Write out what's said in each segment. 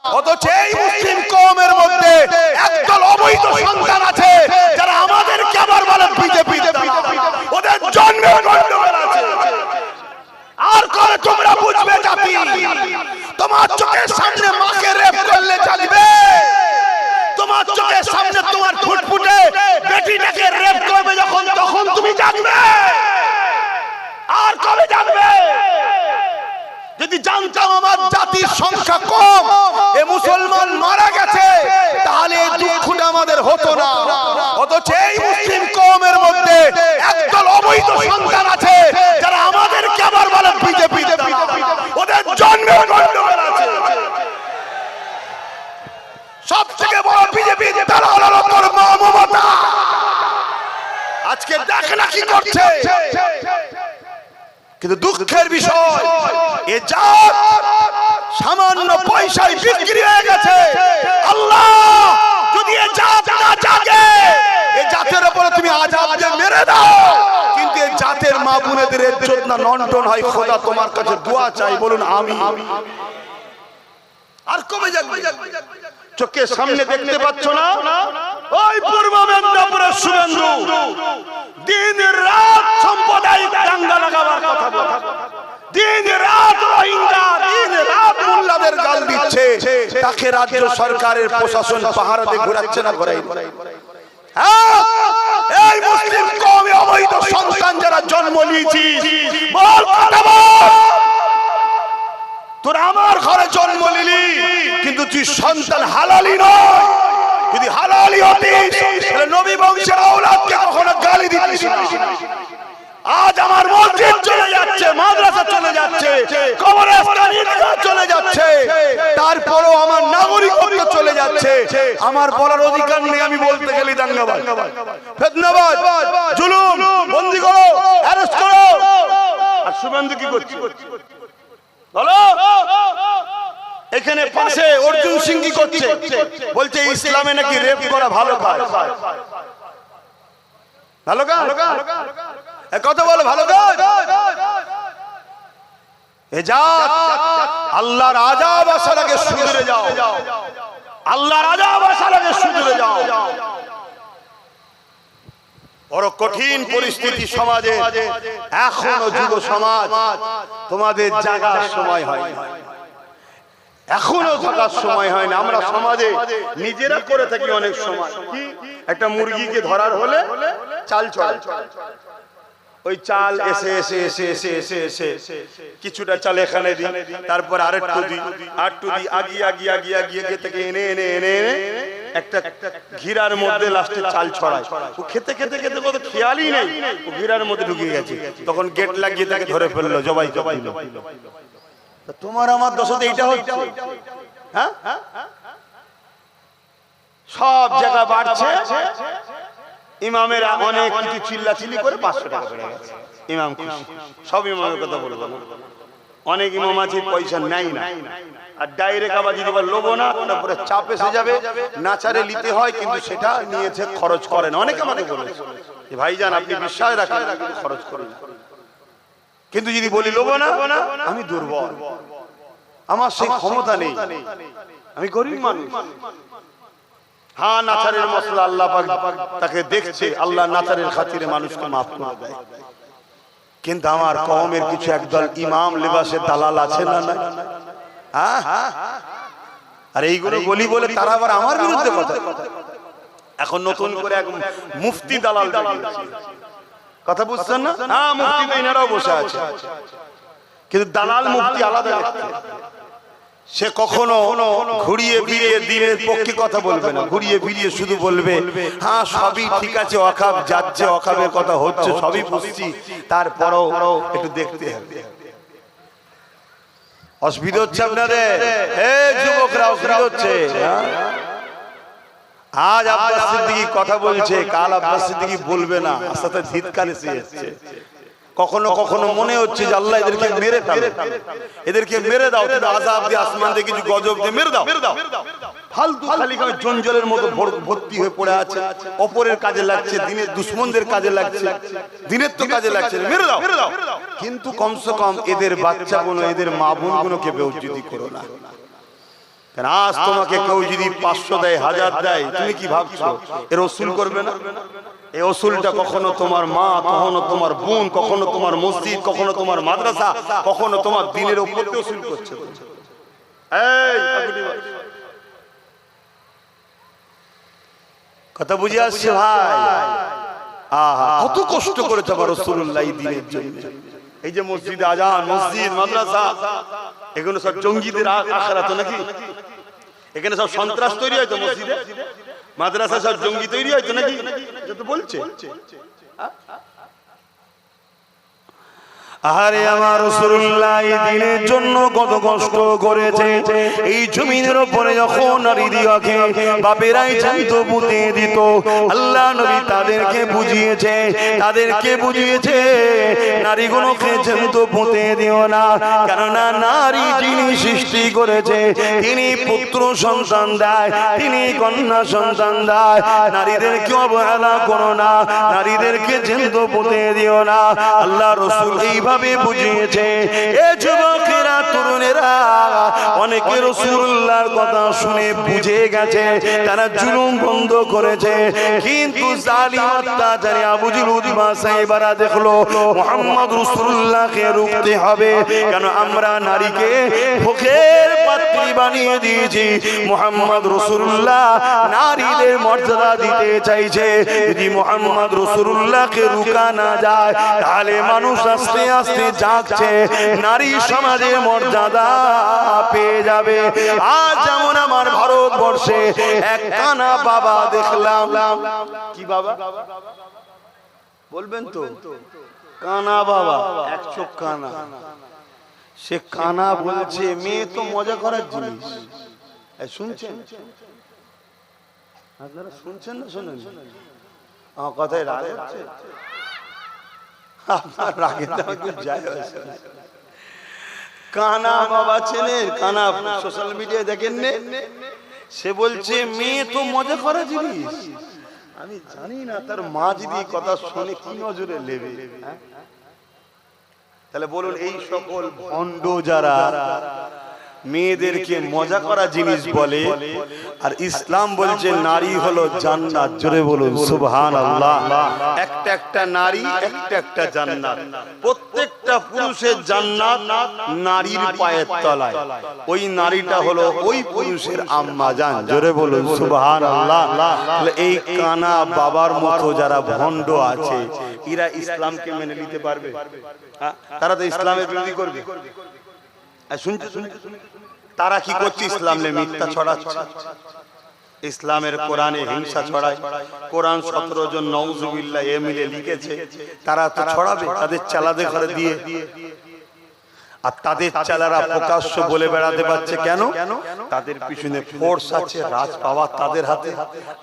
অথচ এই মুসলিম কওমের মধ্যে একদল অবৈধ সন্তান আছে যারা আমাদেরকে আবার বলে বিজেপি, ওদের জন্মে গন্ডগোল আছে। আর করে তোমরা বুঝবে জাতি, তোমার চোখের সামনে মাকে রেপ করলে চলবে? তোমার চোখের সামনে তোমার ফুটফুটে বেটিটাকে রেপ করবে যখন, তখন তুমি জাগবে? আর কবে জাগবে? যদি জানতাম আমার জাতির সংখ্যা কম, এ মুসলমান মারা গেছে, তাহলে এই দুঃখটা আমাদের হতো না। অথচ এই মুসলিম কওমের মধ্যে একদল অবৈধ সন্তান আছে যারা আমাদেরকে আবার বলে বিজেপি, ওদের জন্মে গন্ডগোল আছে। সব থেকে বড় বিজেপি দালাল হলো তোর মা মমতা। আজকে দেখ না কি করছে। কিন্তু দুঃখের বিষয়, এ জাত সামান্য পয়সায় বিক্রি হয়ে গেছে। আল্লাহ যদি এ জাত না জাগে, এ জাতের উপরে তুমি আযাব দিয়ে মেরে দাও, কিন্তু এ জাতের মা বোনেদের ইজ্জত না লন্ডন হয়। খোদা তোমার কাছে দোয়া চাই, বলুন আমিন। আর কবে জাগবে? চোখের সামনে দেখতে পাচ্ছ না ওই পূর্ব মেদিনীপুরের শুভেন্দু দিন রাত সাম্প্রদায়িক দাঙ্গা লাগাবার কথা বলে, দিন রাত রোহিঙ্গা, দিন রাত মোল্লাদের গাল দিচ্ছে। তাকে রাজ্য সরকারের প্রশাসন পাহারাতে ঘোরাচ্ছে না ঘোরাই? এই মুসলিম কওমে অবৈধ সন্তান যারা জন্ম নিয়েছিস, বল কথা বল। তোরা আমার ঘরে জন্ম নিলি, কিন্তু তুই সন্তান হালালি নয়। যদি হালালি হতিস তাহলে নবী বংশের আওলাদকে কখনো গালি দিতিস না। আজ আমার মসজিদ চলে যাচ্ছে, মাদ্রাসা চলে যাচ্ছে, কবরস্থান ঈদগাহ চলে যাচ্ছে, তারপরও আমার নাগরিকত্ব চলে যাচ্ছে। আমার বলার অধিকার নেই। আমি বলতে গেলি দাঙ্গাবাজ, ফিতনাবাজ, জুলুম, বন্দী করো, অ্যারেস্ট করো। আর শুভেন্দু কি করছে বলো? এখানে পাশে অর্জুন সিং কি করছে? বলছে ইসলামে নাকি রেপ করা ভালো কাজ। ভালো কাজ? কত বলে ভালো কাজ? এ জাত আল্লাহর আযাব আসার আগে শুধরে যাও, আল্লাহর আযাব আসার আগে শুধরে যাও। বড় কঠিন পরিস্থিতি সমাজে। এখনো যুব সমাজ তোমাদের জাগার সময় হয়, এখনো থাকার সময় হয় না। আমরা সমাজে নিজেরা করে থাকি অনেক সময়। কি একটা মুরগিকে ধরার হলে চাল চড়াই, ওই চাল এসে এসে এসে এসে এসে এসে কিছুটা চাল এখানে দিই, তারপর আরেকটু দিই, আরেকটু দিই, আগিয়ে আগিয়ে আগিয়ে আগিয়ে থেকে এনে এনে এনে এনে একটা ঘিরার মধ্যে লাস্টে চাল ছড়ায়। ও খেতে খেতে খেতে কত খেয়ালই নেই, ও ঘিরার মধ্যে ঢুকিয়ে গেছে। তখন গেট লাগিয়ে তাকে ধরে ফেললো, জবাই জবাই। তোমার আমার দশাতে এইটা হচ্ছে। হ্যাঁ, সব জায়গা বাড়ছে। ইমামেরা অনেক কিছু চিল্লাচিল্লি করে 500 টাকা বেড়ে গেছে। ইমাম খুশি, সব ইমামের কথা বলবো। অনেক ইমাম আছে পয়সা নাই না, আর ডাইরেক্ট আবার যদি লোবো না, তারপরে চাপ এসে যাবে, নাচারে নিতে হয়, কিন্তু সেটা নিয়েছে খরচ করেন। অনেকে আমাকে বলেছে ভাইজান আপনি বিশ্বাস রাখেন খরচ করুন, কিন্তু যদি বলি লোবো না, আমি দুর্বল, আমার সেই ক্ষমতা নেই, আমি গরিব মানুষ। হ্যাঁ, নাচারের মসলা আল্লাহ পাক তাকে দেখছে, আল্লাহ নাচারের খাতিরে মানুষকে মাফ করে দেয়। কিন্তু আমার কওমের কিছু একদল ইমাম লেবাসের দালাল আছে না? হ্যাঁ, আর এইগুলো বলি বলে তারা আবার আমার বিরুদ্ধে কথা। এখন নতুন করে এক মুফতি দালাল কথা বুঝছেন না? হ্যাঁ, মুফতি তো এনারাও বসে আছে, কিন্তু দালাল মুফতি আলাদা দেখতে। সে কখনো ঘুরিয়ে ফিরিয়ে দিনের পক্ষে কথা বলবে না, ঘুরিয়ে ফিরিয়ে শুধু বলবে হ্যাঁ সবই ঠিক আছে, ওয়াকাব যাচ্ছে, ওয়াকাবের কথা হচ্ছে, সবই বুঝছি, তারপরও একটু দেখতে হবে। অসুবিধা হচ্ছে আপনাদের? যুবকরা অসুবিধা হচ্ছে। আজ আব্বাস সিদ্দিকী কথা বলছে, কাল আব্বাস সিদ্দিকী বলবে না, আস্তে ধিৎকার এসে যাচ্ছে। কখনো কখনো মনে হচ্ছে যে আল্লাহ এদেরকে মেরে ফেলে, এদেরকে মেরে দাও, আযাব দিয়ে আসমান থেকে কিছু গজব দিয়ে মেরে দাও। ফালতু খালি জঞ্জলের মতো ভর্তি হয়ে পড়ে আছে, অপরের কাজে লাগছে, দিনের দুশমনদের কাজে লাগছে, দিনের তো কাজে লাগছে, মেরে দাও। কিন্তু কমসে কম এদের বাচ্চাগুলো, এদের মা বোনগুলোকে বেউজ্জতি করো না। কেন আজ তোমাকে কেউ যদি 500 দেয়, 1000 দেয়, তুমি কি ভাবছো এর ওসুল করবে না? এই ওসুলটা কখনো তোমার মা, কখনো তোমার বোন, কখনো তোমার মসজিদ, কখনো তোমার মাদ্রাসা, কখনো তোমার দিনের উপর ওসুল করছে। কথা বুঝে আসছে ভাই? আহা, কত কষ্ট করেছে আমার রাসূলুল্লাহ এই দিনের জন্য। এই যে মসজিদে আজান, মসজিদ, মাদ্রাসা, এগুলো সব জঙ্গিদের আখড়া তো নাকি? এখানে সব সন্ত্রাস তৈরি হয় তো মসজিদে, মাদ্রাসা সব জঙ্গি তৈরি হয় তো নাকি? এটা তো বলছে। আরে আমার রাসূলুল্লাহ এই দিনের জন্য কত কষ্ট করেছে। এই জমিনের উপরে যখন নারীদিওকে বাপেরাই চাইতো পুঁতে দিত, আল্লাহ নবী তাদেরকে বুঝিয়েছে নারীগুলোকে চাইতো পুঁতে দিও না, কেননা নারী যিনি সৃষ্টি করেছে তিনি পুত্র সন্তান দেয়, তিনি কন্যা সন্তান দেয়। নারীদেরকে অবহেলা করো না, নারীদেরকে চাইতো পুঁতে দিও না। আল্লাহ রাসূল এইভাবে বুঝিয়েছে। এ যুবকেরা, তরুণেরা, অনেকে রাসূলুল্লাহর কথা শুনে বুঝে গেছে, তারা জুলুম বন্ধ করেছে, কিন্তু জালিম অত্যাচারী আবু জেহেল উতবা সাহেবরা দেখলো মুহাম্মদ রাসূলুল্লাহকে রুখতে হবে। কেন আমরা নারীকে ভোগের পাত্রী বানিয়ে দিয়েছি। মুহাম্মদ রাসূলুল্লাহ নারীদের মর্যাদা দিতে চাইছে। যদি মুহাম্মদ রাসূলুল্লাহকে রুকা না যায়, তাহলে মানুষ আস্তে আস্তে জাগছে, নারী সমাজে মর্যাদা পেয়ে যাবে। আজ যেমন আমার ভারতবর্ষে এক কানা বাবা দেখলাম। কি বাবা বলবেন তো? কানা বাবা, এক চোখ কানা। সে কানা বলছে মেয়ে তো মজা করার জিনিস। শুনছেন আপনারা? শুনছেন না শোনেন? আমার কথায় রাগ হচ্ছে? আপনার রাগে যায়। কানা বাবা চেনেন? কানা সোশ্যাল মিডিয়ায় দেখেন নে? সে বলছে মেয়ে তো মজা করা জিনিস। আমি জানি না তার মা যদি কথা শুনে কি নজরে নেবে। তাহলে বলুন, এই সকল ভণ্ড যারা মেয়েদেরকে মজা করা জিনিস বলে, আর ইসলাম বলছে নারী হলো জান্নাত। জোরে বলুন সুবহানাল্লাহ। একটা নারী, একটা জান্নাত। প্রত্যেকটা পুরুষের জান্নাত নারীর পায়ের তলায়। ওই নারীটা হলো ওই পুরুষের আম্মা জান। জোরে বলুন সুবহানাল্লাহ। এই কানা বাবার মতো যারা ভণ্ড আছে, এরা ইসলামকে মেনে নিতে পারবে? তারা তো ইসলামের বিরোধী করবে। তারা কি করছে? ইসলামে মিথ্যা ছড়াচ্ছে, ইসলামের কোরআনে হিংসা ছড়ায়। কোরআন 17 জন নাউজুবিল্লাহ এমিলে লিখেছে, তারা তো ছড়াবে তাদের চালাদের ঘরে দিয়ে। আর তাদের চালারা প্রকাশ্য বলে বেড়াতে পারছে কেন? তাদের পিছনে ফোর্স আছে, রাজ পাওয়ার তাদের হাতে,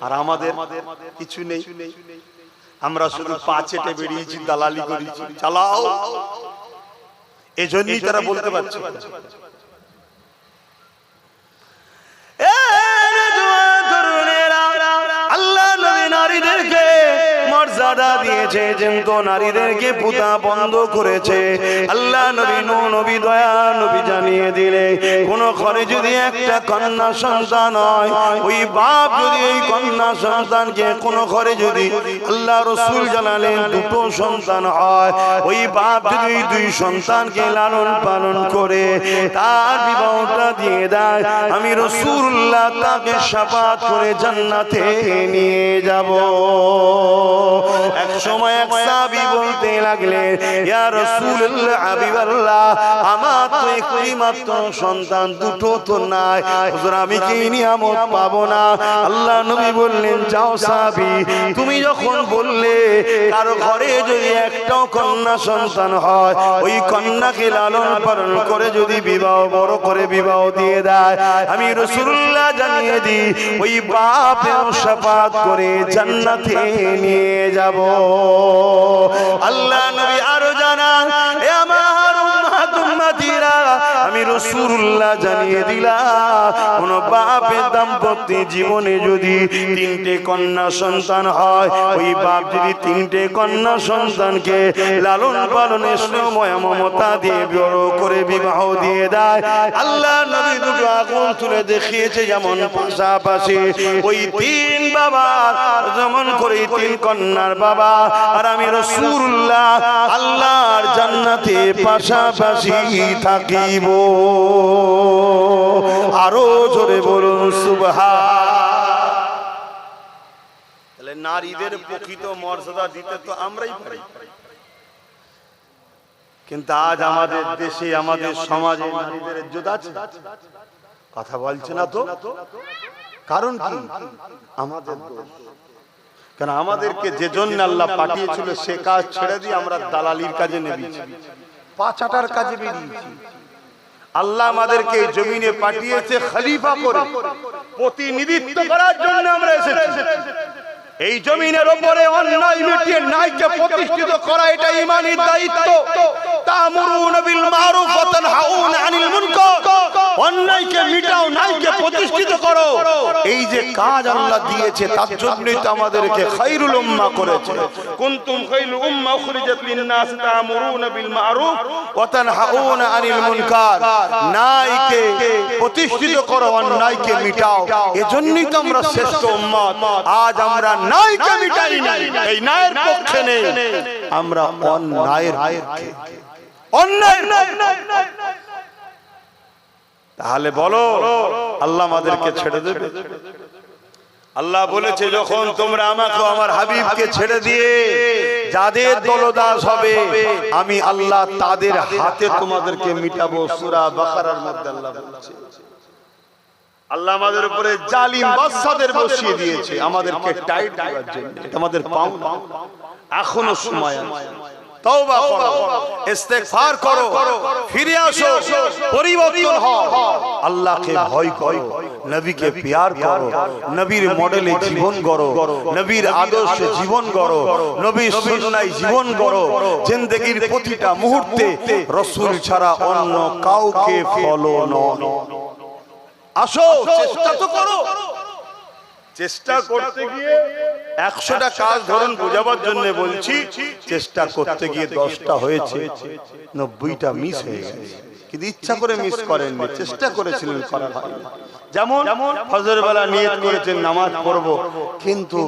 আর আমাদের কিছু নেই। আমরা শুধু পাঁচেটে বেরিয়েছি, দালালি করেছি, চালাও। এজন্যই তারা বলতে পারছে। আল্লাহ নবী নারীদেরকে মর্যাদা দিয়েছে, কিন্তু নারীদেরকে পুতা বন্ধ করেছে। আল্লাহ নবী নবী দয়া নবী জানিয়ে দিলে, কোন ঘরে যদি একটা কন্যা সন্তান হয়, ওই বাপ যদি ওই কন্যা সন্তানকে, কোন ঘরে যদি আল্লাহ রাসূল জানালেন দুটো সন্তান হয়, ওই বাপ যদি দুই সন্তানকে লালন পালন করে তার বিবাহটা দিয়ে দেয়, আমি রাসূলুল্লাহ তাকে শাফাত করে জান্নাতে নিয়ে যাব। এক সময় এক সাহাবী বলতে লাগলেন, ইয়া রাসূলুল্লাহ, হাবিবাল্লাহ, আমার তো একটি মাত্র সন্তান, দুটো তো নাই, হুজুর আমি কি নিয়ামত পাবো না? আল্লাহ নবী বললেন, যাও সাহাবী, তুমি যখন বললে কারো ঘরে যদি একটাও কন্যা সন্তান হয়, ওই কন্যাকে লালন পালন করে যদি বিবাহ বড় করে বিবাহ দিয়ে দেয়, আমি রাসূলুল্লাহ জানিয়ে দিই ওই বাপের শাফাত করে জান্নাতে নিয়ে যাব। আল্লাহ নবী আরো জানান, এ আমার উম্মাতিরা, আমি রাসূলুল্লাহ জানিয়ে দিলাম কোন বাপের দাম্পত্য জীবনে যদি তিনটে কন্যা সন্তান হয়, ওই বাপ যদি তিনটে কন্যা সন্তানকে লালন পালনের সময় মমতা দিয়ে বড় করে বিবাহ দিয়ে দেয়, আল্লাহ নবী দুটো আগুন তুলে দেখিয়েছে যেমন পাশাপাশি ওই তিন বাবা যেমন করে তিন কন্যার বাবা আর আমি রাসূলুল্লাহ আল্লাহর জান্নাতে পাশাপাশি থাকিব। আরো জোরে বলুন সুবহান। তাহলে নারীদের প্রকৃত মর্যাদা দিতে তো আমরাই পারি, কিন্তু আজ আমাদের দেশে আমাদের সমাজে নারীদের ইজ্জত আছে? কথা বলছে না তো। কারণ কি? আমাদের দোষ। কারণ আমাদেরকে যে জন্য আল্লাহ পাঠিয়েছিল সে কাজ ছেড়ে দিয়ে আমরা দালালির কাজে নেমেছি, পাচাটার কাজে বেরিয়েছি। আল্লাহ আমাদেরকে এই জমিনে পাঠিয়েছে খলিফা করে, প্রতিনিধিত্ব করার জন্য আমরা এসেছি। এই জমিনের উপরে অন্যায় মিটিয়ে ন্যায়কে প্রতিষ্ঠিত করা এটা ঈমানি দায়িত্ব। তা'মুরুনা বিল মারুফ ওয়া তানহাউনা আনিল মুনকার, অন্যায়কে মিটাও, ন্যায়কে প্রতিষ্ঠিত করো। এই যে কাজ আল্লাহ দিয়েছে তার জন্যই তো আমাদেরকে খায়রুল উম্মাহ করেছে। কুনতুম খায়রুল উম্মাহ উখরিজাত লিন-নাস তা'মুরুনা বিল মারুফ ওয়া তানহাউনা আনিল মুনকার, ন্যায়কে প্রতিষ্ঠিত করো, অন্যায়কে মিটাও। এজন্যই তো আমরা শ্রেষ্ঠ উম্মত। আজ আমরা ন্যায়কে মিটাই না, এই ন্যায়ের পক্ষে নেই, আমরা অন্যায়ের পক্ষে। অন্যায় তাহলে বলো আল্লাহ আমাদেরকে ছেড়ে দেবে? আল্লাহ বলেছে যখন তোমরা আমাকে আমার হাবিবকে ছেড়ে দিয়ে যাদের দলদাস হবে আমি আল্লাহ তাদের হাতে তোমাদেরকে মিটাবো। সূরা বাকারার মধ্যে আল্লাহ বলেছে। আল্লাহ আমাদের উপরে জালিম বাদশাদের বসিয়ে দিয়েছে আমাদেরকে টাইট করার জন্য। আমাদের পাও এখনো সময় আছে, তওবা করো, ইস্তেগফার করো, ফিরে আসো, পরিবর্তন হও, আল্লাহকে ভয় করো, নবীকে প্যার করো, নবীর মডেলে জীবন গড়ো, নবীর আদর্শে জীবন গড়ো, নবীর সুন্নায় জীবন গড়ো। জিন্দেগীর প্রতিটা মুহূর্তে রাসূল ছাড়া অন্য কাউকে ফলো নয়। আসো, চেষ্টা তো করো। চেষ্টা করতে গিয়ে 100টা কাজ ধরুন বোঝাবার জন্য বলছি, চেষ্টা করতে গিয়ে 10টা হয়েছে, 90টা মিস হয়ে গেছে। কিন্তু ইচ্ছা করে মিস করেননি, চেষ্টা করেছিলেন, করা হয়নি। যেমন ফজরের বেলা নিয়ত করেছেন নামাজ পড়ব, কিন্তু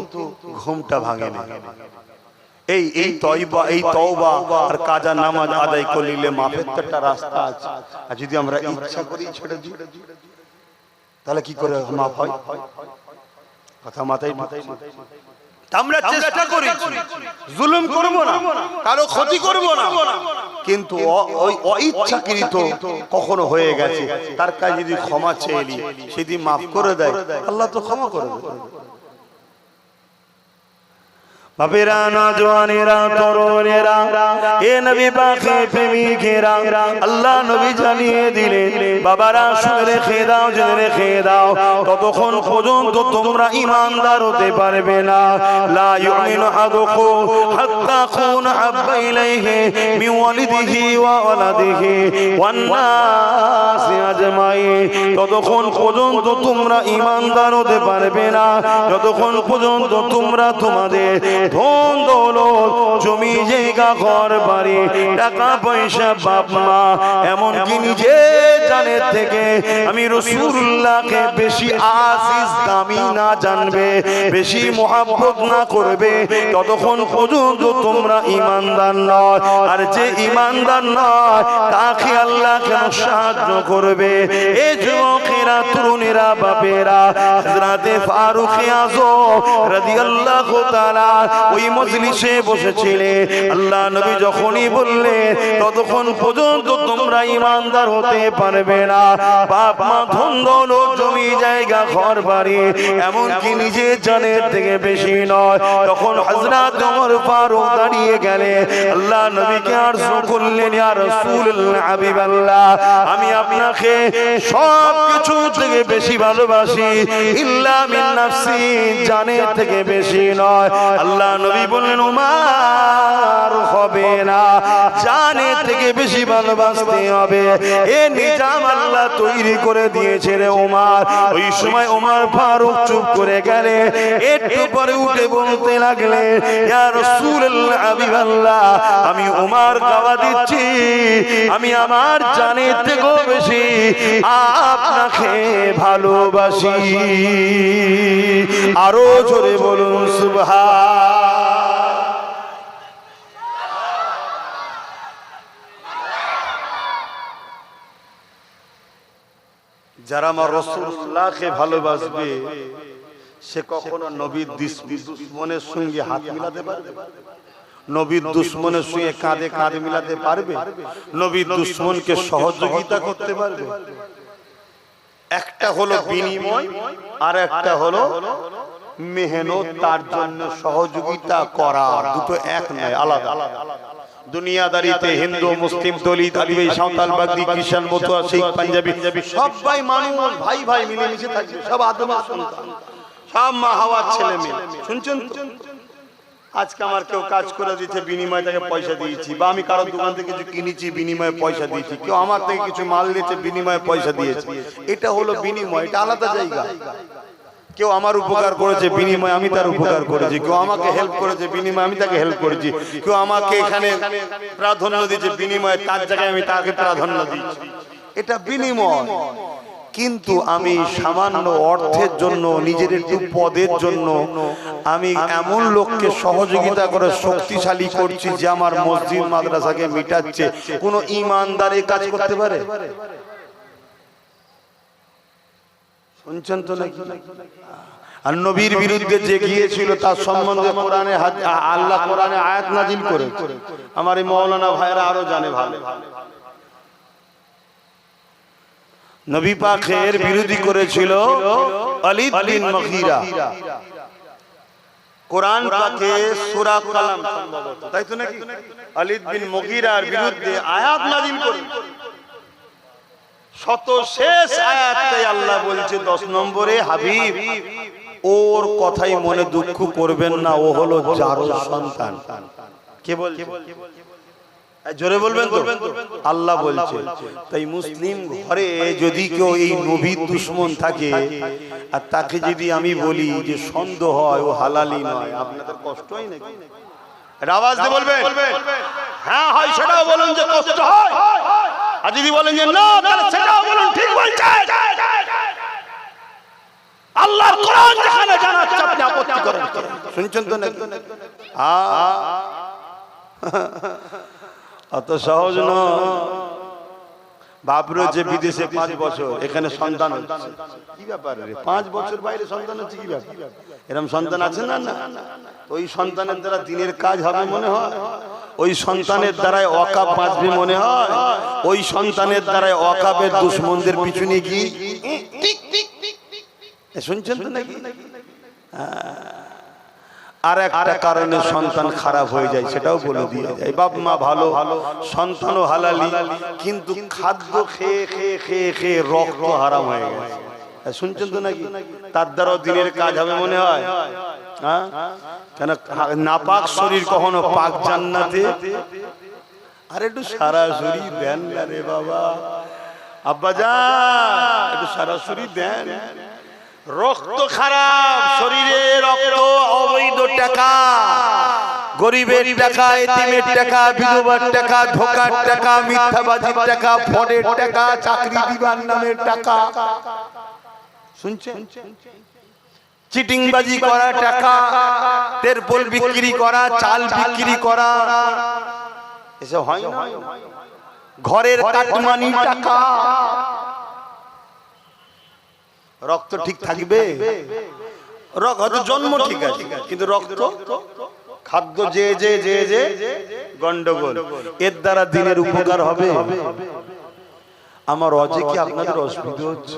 ঘুমটা ভাঙেনি। এই তওবা আর কাজা নামাজ আদায় করলে মাফের তো একটা রাস্তা আছে। আর যদি আমরা ইচ্ছা করি ছেড়ে দিই তাহলে কি করে মাফ হয়? কথা মাথায় আমরা চেষ্টা করি, জুলুম করব না, কারো ক্ষতি করব না, কিন্তু ওই অইচ্ছাকৃত কখনো হয়ে গেছে, তার কাছে যদি ক্ষমা চেয়ে নি, সেদিন মাফ করে দেয়, আল্লাহ তো ক্ষমা করে দেয়। বাপেরা, নওজওয়ানেরা, তরুণেরা, এ নবী পাকের প্রেমিকেরা, আল্লাহ নবী জানিয়ে দিলেন বাবারা শুনে রেখে দাও, জেনে রেখে দাও, ততক্ষণ পর্যন্ত তোমরা ঈমানদার হতে পারবে না। লা ইউমিনু আহাদুকুম হাত্তা আকুনা হাব্বা ইলাইহি মিন ওয়ালিদিহি ওয়া ওয়ালাদিহি ওয়ান নাসি আজমাইন, ততক্ষণ পর্যন্ত তোমরা ঈমানদার হতে পারবে না যতক্ষণ পর্যন্ত তোমরা তোমাদের ধন দৌলত, জমি জায়গা, ঘর বাড়ি, টাকা পয়সা, বাপ মা, এমনকি নিজের জানের থেকে আমি রাসূলুল্লাহকে বেশি আজিজ দামি না জানবে, বেশি মহব্বত না করবে, ততক্ষণ পর্যন্ত তোমরা ঈমানদার নয়। আর যে ঈমানদার নয় তাকে আল্লাহ কেন সাহায্য করবে? এই যুবকেরা, তরুণেরা, বাপেরা, হযরতে ফারুক আযম রাদিয়াল্লাহু তাআলা ওই মজলিসে বসেছিলেন। আল্লাহ নবী যখনই বললেন ততক্ষণ পর্যন্ত তোমরা ঈমানদার হতে পারবে না, বাপ মা, ধন দৌলত, জমি জায়গা, ঘর বাড়ি, এমনকি নিজের জানের থেকে বেশি নয়, তখন হযরত ওমর ফারুক দাঁড়িয়ে গেলেন, আল্লাহ নবীকে আরজু করলেন, ইয়া রাসূলুল্লাহ, হাবিবাল্লাহ, আমি আপনাকে সব কিছু থেকে বেশি ভালোবাসি, ইল্লা মিন নাফসি, জানের থেকে বেশি নয়। আল্লাহ আল্লাহ নবী বললেন উমার হবে না, জানের থেকে বেশি ভালোবাসতে হবে। এ নিজাম আল্লাহ তৈরি করে দিয়েছে রে উমার। ওই সময় উমার ফারুক চুপ করে গেলে, একটু পরে উঠে বলতে লাগলেন, ইয়া রাসূলুল্লাহ হাবিবাল্লাহ, আমি উমার গাওয়া দিচ্ছি, আমি আমার জানের থেকেও বেশি আপনাকে ভালোবাসি। আরো জোরে বলুন সুবহান। যারা আমার রাসূলুল্লাহকে ভালোবাসবে সে কখনো নবীর দুশমনের সঙ্গে হাত মিলাতে পারবে? নবীর দুশমনের সঙ্গে কাঁধে কাঁধ মিলাতে পারবে? নবীর দুশমনকে সহযোগিতা করতে পারবে? একটা হলো বিনিময় আর একটা হলো মেহনত, তার জন্য সহযোগিতা করা। দুটো এক নয়, আলাদা। দুনিয়াদারিতে হিন্দু মুসলিম দলিত আদিবাসী সাঁওতাল বাগদি কিষান মতুয়া শিখ পাঞ্জাবি সবাই মানুষ ভাই ভাই মিলেমিশে থাকবে, সব আদমের সন্তান, সব মা হাওয়ার ছেলে মেয়ে। শুনছেন তো? আজকে আমার কেউ কাজ করে দিয়েছে, বিনিময়ে তাকে পয়সা দিয়েছি, বা আমি কারোর দোকান থেকে কিছু কিনেছি, বিনিময়ে পয়সা দিয়েছি। কেউ আমার থেকে কিছু মাল দিয়েছে, বিনিময়ে পয়সা দিয়েছে। এটা হলো বিনিময়, এটা আলাদা জায়গা। কেউ আমার উপকার করেছে, বিনিময়ে আমি তার উপকার করেছি। কেউ আমাকে হেল্প করেছে, বিনিময়ে আমি তাকে হেল্প করেছি। কেউ আমাকে এখানে প্রাধান্য দিয়েছে, বিনিময়ে তার জায়গায় আমি তাকে প্রাধান্য দিয়েছি। এটা বিনিময়। কিন্তু আমি সামান্য অর্থের জন্য, নিজের একটু পদের জন্য আমি এমন লোককে সহযোগিতা করে শক্তিশালী করছি যে আমার মসজিদ মাদ্রাসাকে মিটাচ্ছে, কোন ইমানদার এই কাজ করতে পারে? শুনছেন তো নাকি? আর নবীর বিরুদ্ধে যে গিয়েছিল তার সম্বন্ধে কোরআনে আল্লাহ কোরআনে আয়াত নাজিল করে, আমার এই মাওলানা ভাইরা আরো জানে ভালো। নবী পাকের বিরোধী করেছিল ওয়ালিদ বিন মুগীরা। কোরআন পাকে সূরা কালাম সম্ভবত, তাই তো নাকি? ওয়ালিদ বিন মুগীরার বিরুদ্ধে আয়াত নাজিল করে, শত শেষ আয়াতটাই আল্লাহ বলছে 10 নম্বরে, হাবিব ওর কথাই মনে দুঃখ করবেন না, ও হলো জারুর সন্তান। কে বলছে? জোরে বলবেন তো? আল্লাহ বলছে। তাই মুসলিম ঘরে যদি কেউ এই নবীর দুশমন থাকে আর তাকে যদি আমি বলি যে সন্দেহ হয়, ও হালালি নয়, আপনাদের কষ্ট হয় নাকি? এটা আওয়াজ দিয়ে বলবেন। হ্যাঁ হয় সেটাও বলুন যে কষ্ট হয়, আর যদি বলেন যে না তাহলে সেটাও বলুন ঠিক বলছে। আল্লাহর কোরআন যেখানে জানাচ্ছে আপনি আপত্তি করেন। শুনছেন তো নাকি? অত সহজ নয়। বাবরো যে বিদেশে 5 বছর, এখানে সন্তান হচ্ছে, কি ব্যাপার রে? 5 বছর বাইরে সন্তান হচ্ছে, কি ব্যাপার? এরকম সন্তান আছে না? না, ওই সন্তানের দ্বারা দিনের কাজ হবে মনে হয়, ওই সন্তানের দ্বারাই ওয়াকাব বাঁচবে মনে হয়, ওই সন্তানের দ্বারাই ওয়াকাবের দুশমনদের পিছনে গিয়ে শুনছেন তো নাকি? আর একটা কারণে সন্তান খারাপ হয়ে যায়, সেটাও বলে দিয়ে যায়। বাপ মা ভালো, সন্তানও হালালি, কিন্তু খাদ্য খেয়ে খেয়ে খেয়ে খেয়ে রক্ত হারাম হয়ে গেছে। শুনছেন তো নাকি? তার দ্বারাও দিনের কাজ হবে মনে হয়। হ্যাঁ, কেন নাপাক শরীর কখনো পাক জান্নাতে? আর একটু সরাসরি দেন না রে বাবা, আব্বা জান একটু সরাসরি দেন। রক্ত খারাপ, শরীরে রক্ত, অবৈধ টাকা, গরিবের টাকা, এতিমের টাকা, বিধবার টাকা, ধোকার টাকা, মিথ্যাবাজির টাকা, ফডের টাকা, চাকরি দিবার নামের টাকা, শুনছেন? চিটিংবাজি করা টাকা, তেরপল বিক্রি করা, চাল বিক্রি করা, এসব হয় না? ঘরের কাটমানি টাকা। রক্ত ঠিক থাকবে? রক্ত জন্ম ঠিক আছে, কিন্তু রক্ত খাদ্য যে যে যে যে গন্ডগোল, এর দ্বারা দিনের উপকার হবে? আমার অজে কি আপনাদের অসুবিধা হচ্ছে?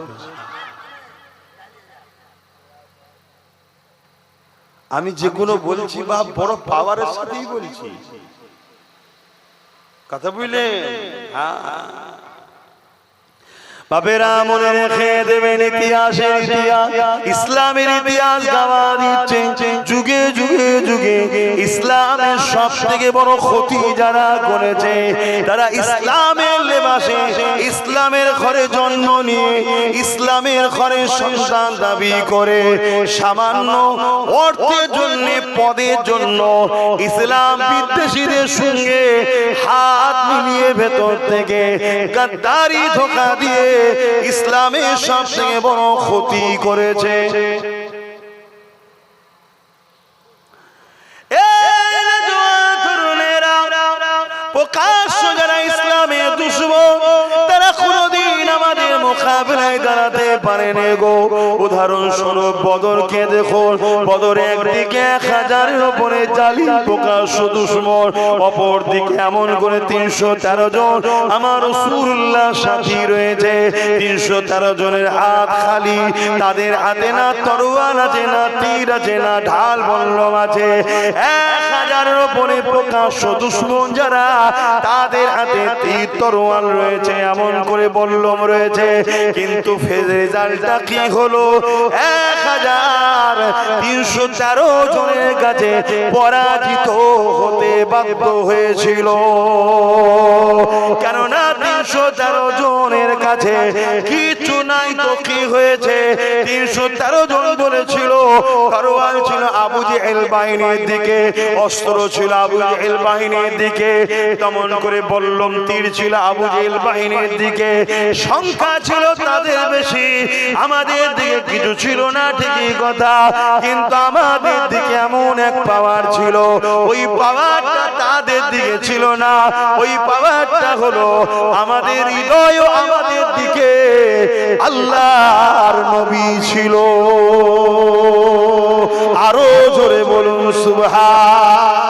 আমি যেগুলো বলছি বা বড় পাওয়ারের সাথেই বলছি, কথা বুঝলেন? হ্যাঁ, বাপেরা মনে রেখে দেবেন, ইতিহাসের ইতিহাস, ইসলামের ইতিহাস গাওয়া দিচ্ছে। যুগে যুগে যুগে ইসলামের সব থেকে বড় ক্ষতি যারা করেছে, তারা ইসলামের লেবাসে ইসলামের ঘরে জন্ম নিয়ে ইসলামের ঘরে সন্তান দাবি করে সামান্য অর্থের জন্য, পদের জন্য ইসলাম বিদ্বেষীদের সঙ্গে হাত মিলিয়ে ভেতর থেকে গাদ্দারি ধোঁকা দিয়ে ইসলামের সব থেকে বড় ক্ষতি করেছে। প্রকাশ্য যারা ইসলামের দুশমন, তারা কোনদিন আমাদের মোকাবিলায় দাঁড়াতে পারেনি গো। উদাহরণস্বরূপ বদরকে দেখো, বদরে একদিকে 1000-এর উপরে জালিম প্রকাশ্য দুশমন, অপর দিকে এমন করে 313 জন আমার রাসূলুল্লাহ সাথী রয়েছে। 313 জনের হাত খালি, তাদের হাতে না তরোয়াল আছে, না তীর আছে, না ঢাল বল্লম আছে। 1000-এর উপরে প্রকাশ্য দুশমন যারা, তাদের হাতে তীর তরোয়াল রয়েছে, এমন করে বল্লম রয়েছে। কিন্তু রেজাল্টটা কি হলো? 1313 জনের কাছে পরাজিত হতে বাধ্য হয়েছিল। কেননা 313 জনের কাছে কিছু নাই তো কি হয়েছে? 313 জন বলেছিল, তরোয়াল ছিল আবু জেহেল বাহিনীর দিকে, অস্ত্র ছিল আবু জেহেল বাহিনীর দিকে, তেমন করে বললাম তীর ছিল আবু জেহেল বাহিনীর দিকে। সংখ্যা ছিল তাদের বেশি, আমাদের দিকে কিছু ছিল না, ঠিকই কথা, কিন্তু আমাদের দিকে এমন এক পাওয়ার ছিল, ওই পাওয়ারটা তাদের দিকে ছিল না। ওই পাওয়ারটা হলো আমাদের হৃদয়, আমাদের দিকে আল্লাহর নবী ছিল। আরো জোরে বলুন সুবহান।